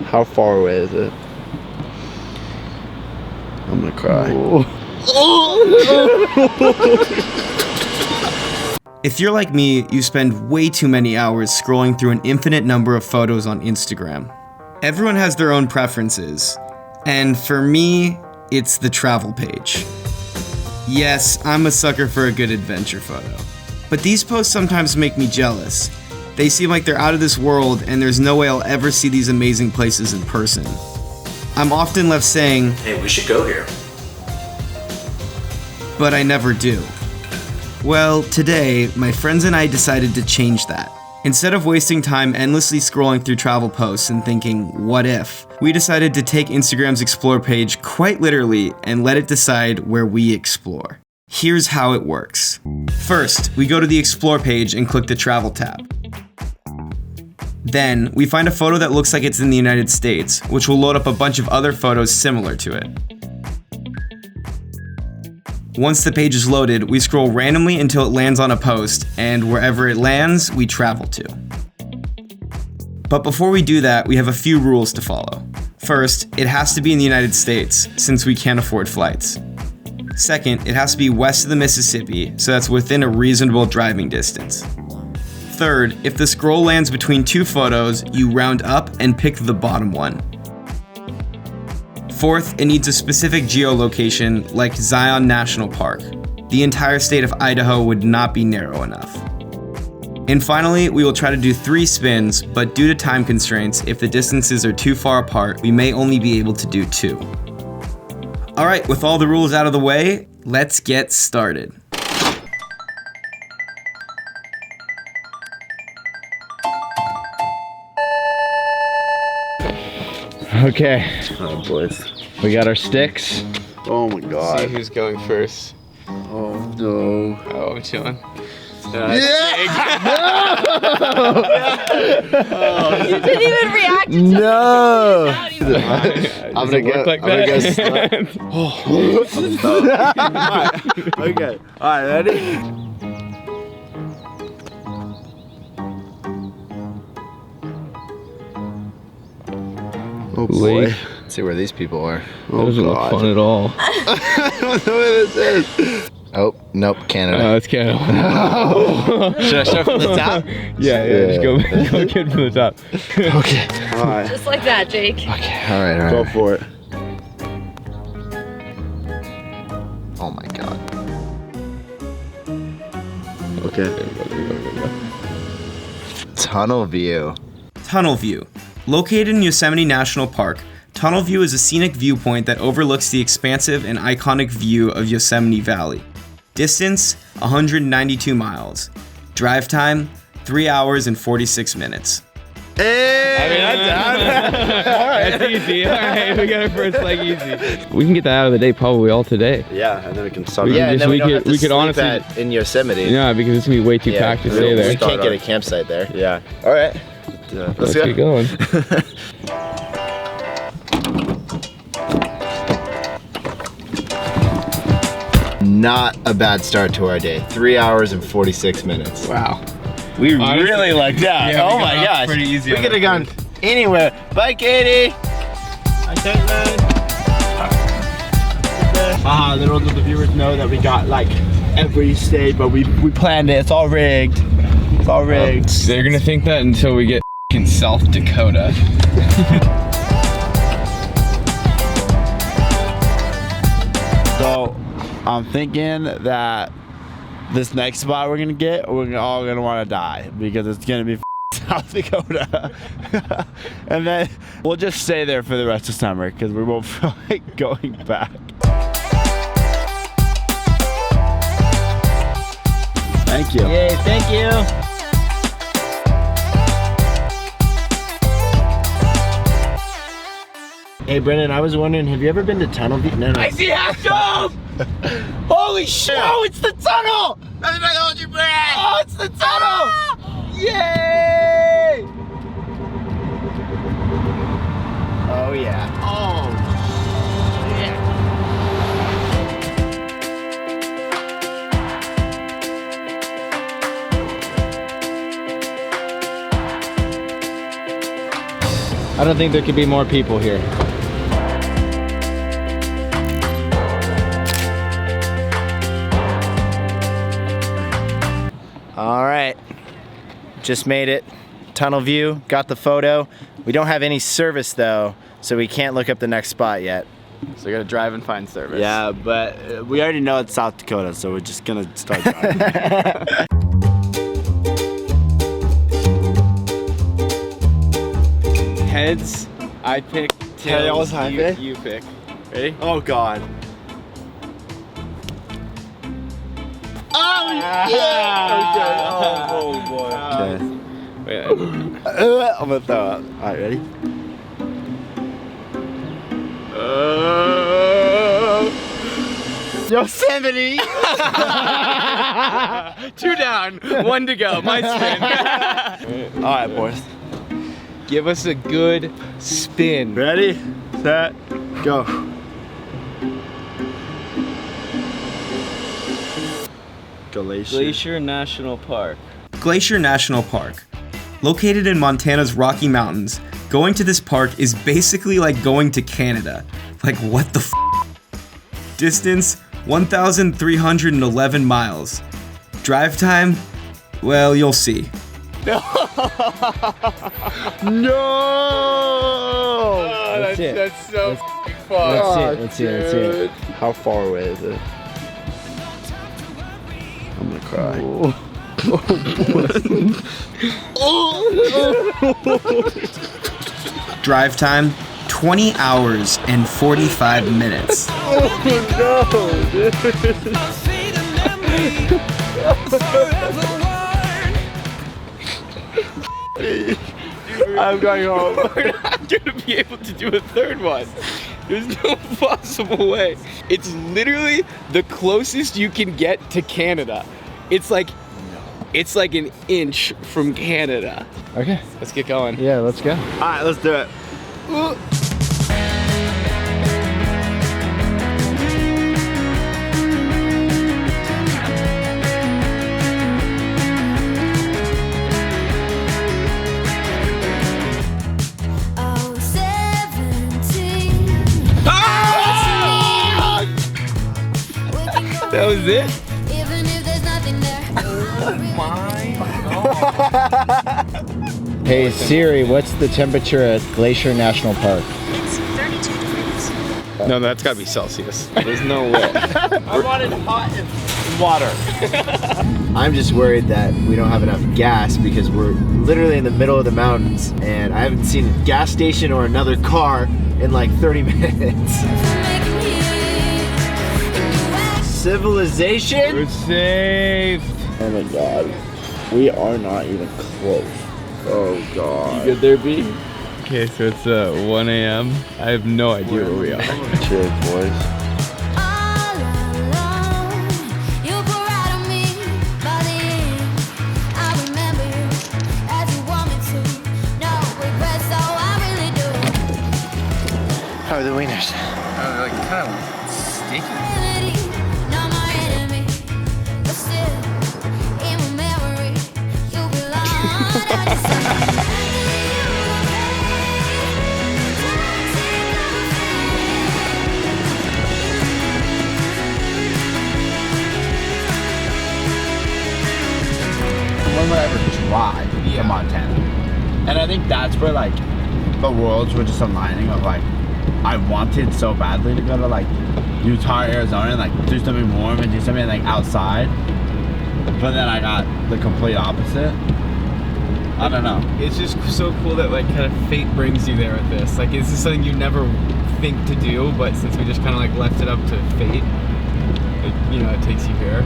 How far away is it? I'm gonna cry. If you're like me, you spend way too many hours scrolling through an infinite number of photos on Instagram. Everyone has their own preferences, and for me, it's the travel page. Yes, I'm a sucker for a good adventure photo. But these posts sometimes make me jealous. They seem like they're out of this world, and there's no way I'll ever see these amazing places in person. I'm often left saying, hey, we should go here. But I never do. Well, today, my friends and I decided to change that. Instead of wasting time endlessly scrolling through travel posts and thinking, what if? We decided to take Instagram's Explore page quite literally and let it decide where we explore. Here's how it works. First, we go to the Explore page and click the Travel tab. Then, we find a photo that looks like it's in the United States, which will load up a bunch of other photos similar to it. Once the page is loaded, we scroll randomly until it lands on a post, and wherever it lands, we travel to. But before we do that, we have a few rules to follow. First, it has to be in the United States, since we can't afford flights. Second, it has to be west of the Mississippi, so that's within a reasonable driving distance. Third, if the scroll lands between two photos, you round up and pick the bottom one. Fourth, it needs a specific geolocation, like Zion National Park. The entire state of Idaho would not be narrow enough. And finally, we will try to do 3 spins, but due to time constraints, if the distances are too far apart, we may only be able to do 2. Alright, with all the rules out of the way, let's get started. Okay, Oh, boys. we got our sticks. Oh my god. See who's going first. Oh no. Oh, I'm chilling. You didn't even react until No. I'm gonna go. like I'm gonna go that? Okay. Alright, ready? Oh boy. Let's see where these people are. Oh Doesn't look god. fun at all. I don't know what this is. Oh, nope, Canada. No, it's Canada. Should I start from the top? Yeah, just go get from the top. Okay. Alright. just like that, Jake. Okay, alright. Go for it. Oh my god. Okay. Tunnel view. Tunnel View. Located in Yosemite National Park, Tunnel View is a scenic viewpoint that overlooks the expansive and iconic view of Yosemite Valley. Distance, 192 miles. Drive time, 3 hours and 46 minutes. Hey! I mean, That's easy. Alright, we got our first leg easy. We can get that out of the day probably all today. Yeah, and then we can start. Yeah, and then we could could honestly in Yosemite. Yeah, because it's gonna be way too packed to stay We there. can't get a campsite there. Yeah. All right. Let's get going. Not a bad start to our day. 3 hours and 46 minutes. Wow. We Honestly, really lucked out. yeah, we Oh got my off gosh. pretty easy We on could have that gone anywhere. Bye, Katie. Little do the viewers know that we got like every state, but we planned it. It's all rigged. It's all rigged. They're gonna think that until we get in South Dakota. So I'm thinking that this next spot we're gonna get, we're all gonna want to die because it's gonna be South Dakota. And then we'll just stay there for the rest of summer because we won't feel like going back. Thank you. Yay, thank you. Hey, Brennan, I was wondering, have you ever been to Tunnel View? No. I see half dome! Holy shit! Oh, it's the tunnel! I'm gonna hold your breath! Oh, it's the tunnel! Yay! Oh, yeah. Oh, shit. I don't think there could be more people here. All right, just made it. Tunnel view, got the photo. We don't have any service though, so we can't look up the next spot yet. So we gotta drive and find service. Yeah, but we already know it's South Dakota, so we're just gonna start driving. Heads, I pick. Tails, I pick? You pick. Ready? Oh God. Oh yeah! Okay. Oh boy. Wait, I'm gonna throw up. All right, ready? Yosemite! 2 down, 1 to go. My spin. All right, boys. Give us a good spin. Ready, set, go. Glacier National Park. Glacier National Park. Located in Montana's Rocky Mountains, going to this park is basically like going to Canada. Like, what the f? Distance, 1,311 miles. Drive time, well, you'll see. No! That's it. That's so fun. Let's see it. How far away is it? I'm gonna cry. Drive time, 20 hours and 45 minutes. I'm going home. We're not gonna be able to do a third one. There's no possible way. It's literally the closest you can get to Canada. It's like an inch from Canada. Okay. Let's get going. Yeah, let's go. All right, let's do it. That was it? Even if there's nothing there. Hey Siri, what's the temperature at Glacier National Park? It's 32 degrees. No, that's gotta be Celsius. There's no way. I wanted hot and water. I'm just worried that we don't have enough gas because we're literally in the middle of the mountains and I haven't seen a gas station or another car in like 30 minutes. Civilization? We're safe. Oh my God. We are not even close. Oh God. Could there be? Okay, so it's 1 a.m. I have no idea where we are. Cheers, boys. How are the wieners? They're like kind of sticky. When would I ever drive to Montana? And I think that's where like the worlds were just aligning of like I wanted so badly to go to like Utah, Arizona and like do something warm and do something like outside. But then I got the complete opposite. I don't know. It's just so cool that like kind of fate brings you there with this. Like, this is something you never think to do, but since we just kind of like left it up to fate, it takes you here.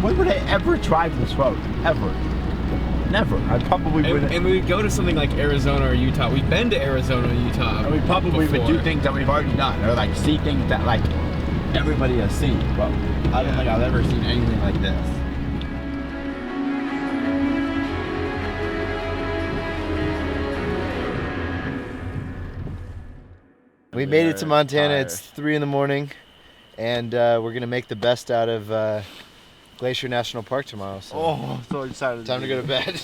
When would I ever drive this road? Ever. Never. I probably wouldn't. And we would go to something like Arizona or Utah. We've been to Arizona or Utah. And we probably would do things that we've already done, or like see things that like everybody has seen. But I don't think I've ever seen anything like this. We made it to Montana. It's 3 in the morning, and we're gonna make the best out of Glacier National Park tomorrow. So. Oh, so excited. Time to go to bed.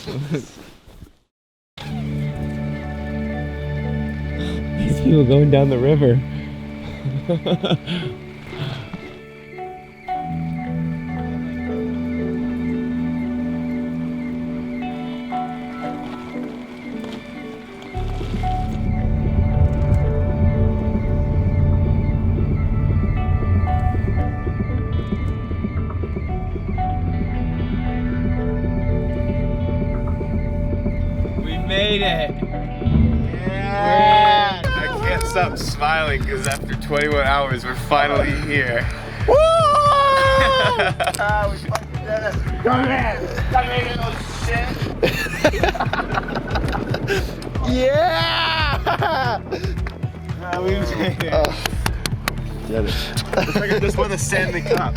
these people going down the river. Made it! Yeah. I can't stop smiling because after 21 hours, we're finally here. Woo! We fucking did it. Come in! Come in, little shit! Yeah! We made it. Get it. Looks like I just won the Stanley Cup.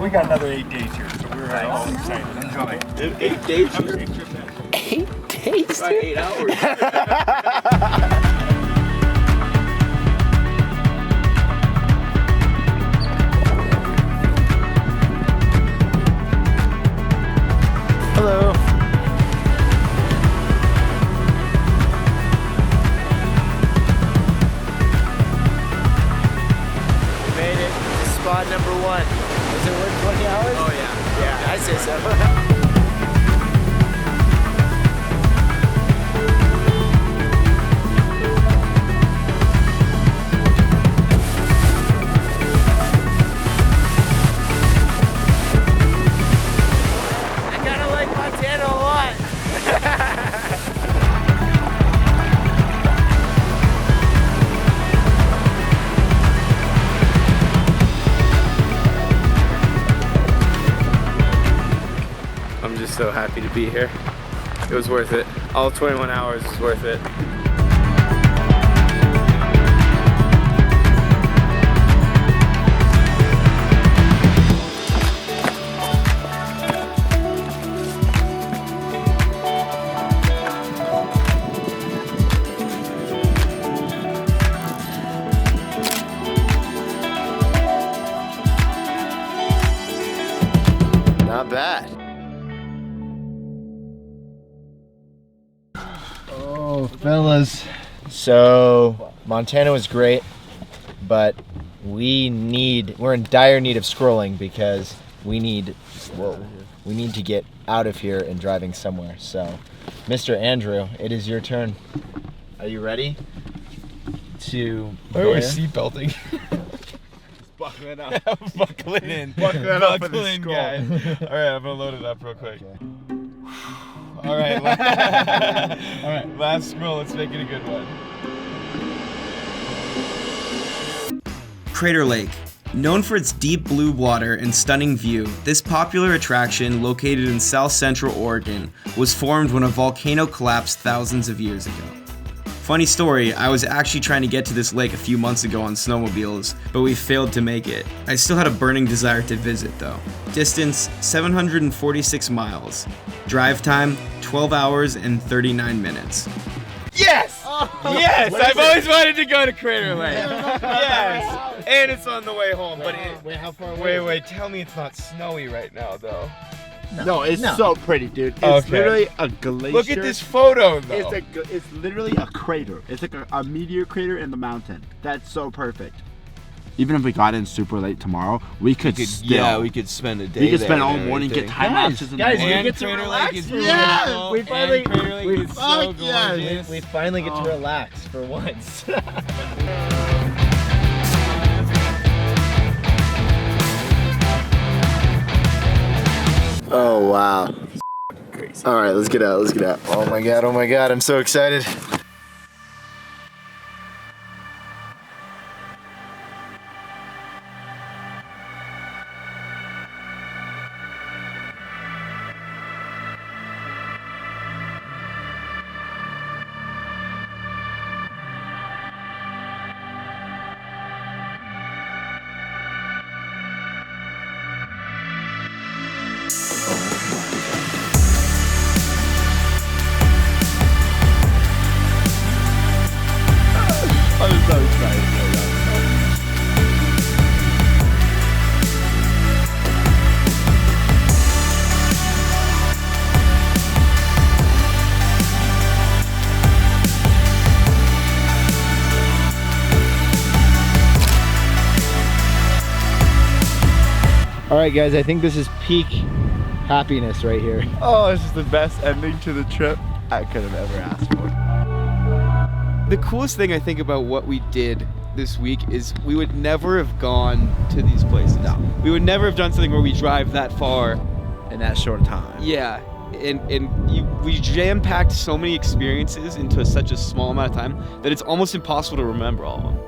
We got another 8 days here, so we're all excited. Enjoy. 8 days here. 8 days? About 8 hours. Hello. We made it to spot number 1. Is it worth 20 hours? Oh, yeah. Yeah, I say so. I kinda like Montana a lot. I'm just so happy to be here. It was worth it. All 21 hours was worth it. Not bad. Oh, fellas. So Montana was great, but we're in dire need of scrolling because we need to get out of here and driving somewhere. So, Mr. Andrew, it is your turn. Are you ready to? Why are we seatbelting? Buckling up. Buckling in. Buckle in, guys. Alright, I'm gonna load it up real quick. Okay. Alright, alright, last scroll, let's make it a good one. Crater Lake. Known for its deep blue water and stunning view, this popular attraction, located in south central Oregon, was formed when a volcano collapsed thousands of years ago. Funny story, I was actually trying to get to this lake a few months ago on snowmobiles, but we failed to make it. I still had a burning desire to visit though. Distance, 746 miles. Drive time, 12 hours and 39 minutes. Yes! Yes! I've always wanted to go to Crater Lake. Yes! And it's on the way home, but Wait, how far away? wait, tell me it's not snowy right now though. No, it's so pretty, dude. It's Okay. literally a glacier. Look at this photo though. It's literally a crater. It's like a meteor crater in the mountain. That's so perfect. Even if we got in super late tomorrow, we could still. we could spend a day. We could spend all morning, get time lapses in the guys, morning. we get to relax. is Yeah, beautiful, we finally, and Crater Lake we, is so yeah, gorgeous. we finally get to relax for once. Oh wow. Crazy. All right, let's get out. Let's get out. Oh my god, I'm so excited. All right, guys, I think this is peak happiness right here. Oh, this is the best ending to the trip I could have ever asked for. The coolest thing I think about what we did this week is we would never have gone to these places. No. We would never have done something where we drive that far. In that short time. Yeah, we jam-packed so many experiences into such a small amount of time that it's almost impossible to remember all of them.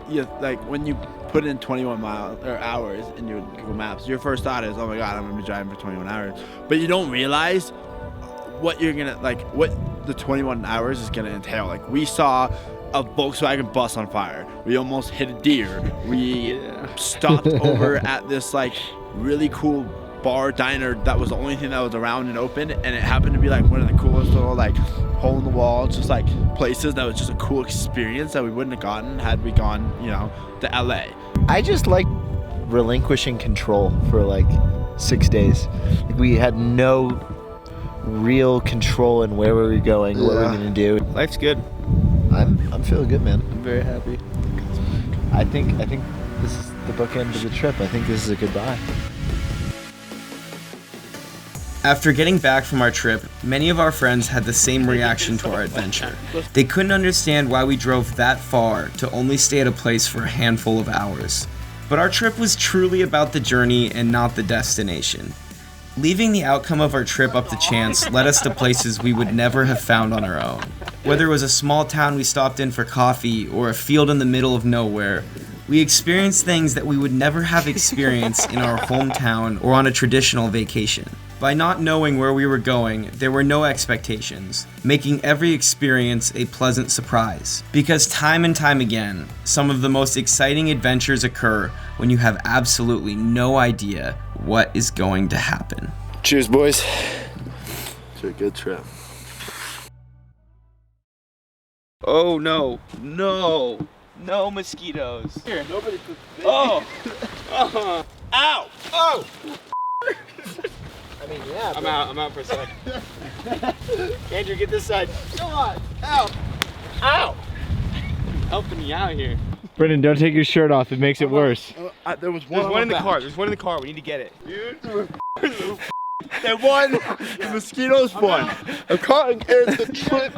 Yeah, like when you put in 21 hours in your Google Maps, your first thought is, oh my God, I'm gonna be driving for 21 hours. But you don't realize what you're gonna, like, what the 21 hours is gonna entail. Like, we saw a Volkswagen bus on fire. We almost hit a deer. We stopped over at this, like, really cool bar diner that was the only thing that was around and open, and it happened to be like one of the coolest little, like, hole in the wall, just like places that was just a cool experience that we wouldn't have gotten had we gone, you know, to LA. I just like relinquishing control for like 6 days. Like, we had no real control in where we were going, what we were gonna do. Life's good. I'm feeling good, man. I'm very happy. I think this is the bookend of the trip. I think this is a goodbye. After getting back from our trip, many of our friends had the same reaction to our adventure. They couldn't understand why we drove that far to only stay at a place for a handful of hours. But our trip was truly about the journey and not the destination. Leaving the outcome of our trip up to chance led us to places we would never have found on our own. Whether it was a small town we stopped in for coffee or a field in the middle of nowhere, we experienced things that we would never have experienced in our hometown or on a traditional vacation. By not knowing where we were going, there were no expectations, making every experience a pleasant surprise. Because time and time again, some of the most exciting adventures occur when you have absolutely no idea what is going to happen. Cheers, boys. To a good trip. Oh no, no, no mosquitoes. Here, nobody. Oh! Ow! Oh! I mean, yeah. I'm out for a sec. Andrew, get this side. Come on! Ow! Ow! Helping you out here. Brendan, don't take your shirt off. It makes it worse. There was There's one in the car. There's one in the car. We need to get it. That one, the mosquitoes one. I'm caught in the trip.